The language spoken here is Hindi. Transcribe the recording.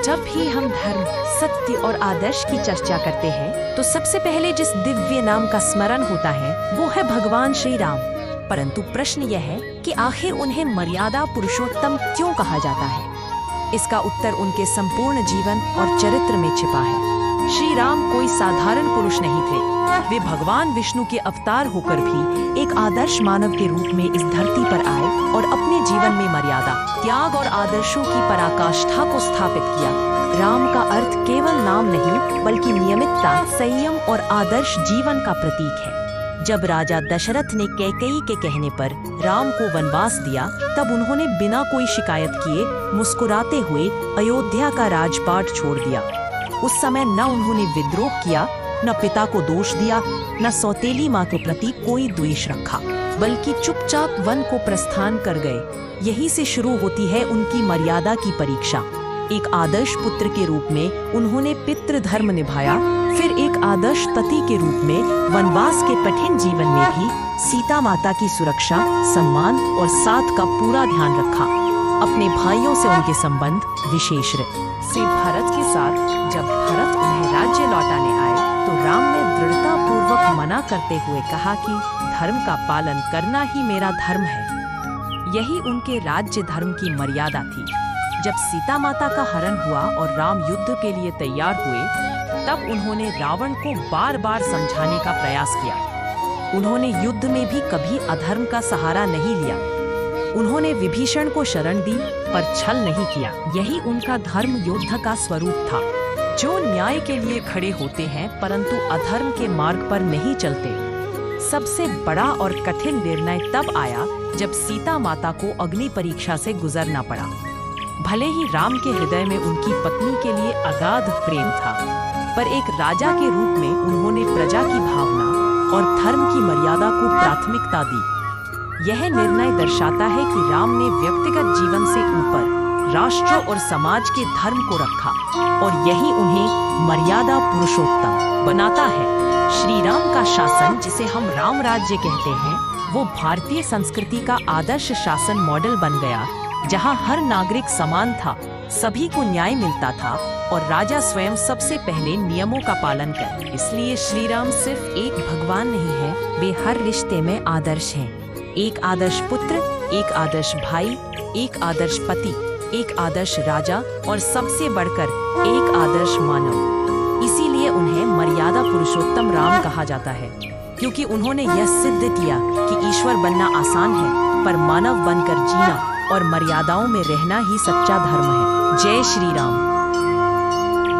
जब भी हम धर्म, सत्य और आदर्श की चर्चा करते हैं तो सबसे पहले जिस दिव्य नाम का स्मरण होता है वो है भगवान श्री राम। परंतु प्रश्न यह है कि आखिर उन्हें मर्यादा पुरुषोत्तम क्यों कहा जाता है? इसका उत्तर उनके संपूर्ण जीवन और चरित्र में छिपा है। श्री राम कोई साधारण पुरुष नहीं थे। वे भगवान विष्णु के अवतार होकर भी एक आदर्श मानव के रूप में इस धरती पर आए और अपने जीवन में मर्यादा, त्याग और आदर्शों की पराकाष्ठा को स्थापित किया। राम का अर्थ केवल नाम नहीं बल्कि नियमितता, संयम और आदर्श जीवन का प्रतीक है। जब राजा दशरथ ने कैकेयी के कहने पर राम को वनवास दिया, तब उन्होंने बिना कोई शिकायत किए मुस्कुराते हुए अयोध्या का राजपाट छोड़ दिया। उस समय न उन्होंने विद्रोह किया, न पिता को दोष दिया, न सौतेली माँ के प्रति कोई द्वेष रखा, बल्कि चुपचाप वन को प्रस्थान कर गए। यहीं से शुरू होती है उनकी मर्यादा की परीक्षा। एक आदर्श पुत्र के रूप में उन्होंने पितृ धर्म निभाया, फिर एक आदर्श पति के रूप में वनवास के कठिन जीवन में भी सीता माता की सुरक्षा, सम्मान और साथ का पूरा ध्यान रखा। अपने भाइयों से उनके संबंध, विशेष से भरत के साथ, जब भरत उन्हें राज्य लौटाने आए तो राम ने दृढ़ता पूर्वक मना करते हुए कहा कि धर्म का पालन करना ही मेरा धर्म है। यही उनके राज्य धर्म की मर्यादा थी। जब सीता माता का हरण हुआ और राम युद्ध के लिए तैयार हुए, तब उन्होंने रावण को बार बार समझाने का प्रयास किया। उन्होंने युद्ध में भी कभी अधर्म का सहारा नहीं लिया। उन्होंने विभीषण को शरण दी पर छल नहीं किया। यही उनका धर्म योद्धा का स्वरूप था, जो न्याय के लिए खड़े होते हैं परंतु अधर्म के मार्ग पर नहीं चलते। सबसे बड़ा और कठिन निर्णय तब आया जब सीता माता को अग्नि परीक्षा से गुजरना पड़ा। भले ही राम के हृदय में उनकी पत्नी के लिए अगाध प्रेम था, पर एक राजा के रूप में उन्होंने प्रजा की भावना और धर्म की मर्यादा को प्राथमिकता दी। यह निर्णय दर्शाता है कि राम ने व्यक्तिगत जीवन से ऊपर राष्ट्र और समाज के धर्म को रखा, और यही उन्हें मर्यादा पुरुषोत्तम बनाता है। श्री राम का शासन, जिसे हम राम राज्य कहते हैं, वो भारतीय संस्कृति का आदर्श शासन मॉडल बन गया, जहां हर नागरिक समान था, सभी को न्याय मिलता था और राजा स्वयं सबसे पहले नियमों का पालन कर। इसलिए श्री राम सिर्फ एक भगवान नहीं है, वे हर रिश्ते में आदर्श हैं। एक आदर्श पुत्र, एक आदर्श भाई, एक आदर्श पति, एक आदर्श राजा और सबसे बढ़कर एक आदर्श मानव। इसीलिए उन्हें मर्यादा पुरुषोत्तम राम कहा जाता है, क्योंकि उन्होंने यह सिद्ध किया कि ईश्वर बनना आसान है, पर मानव बनकर जीना और मर्यादाओं में रहना ही सच्चा धर्म है। जय श्री राम।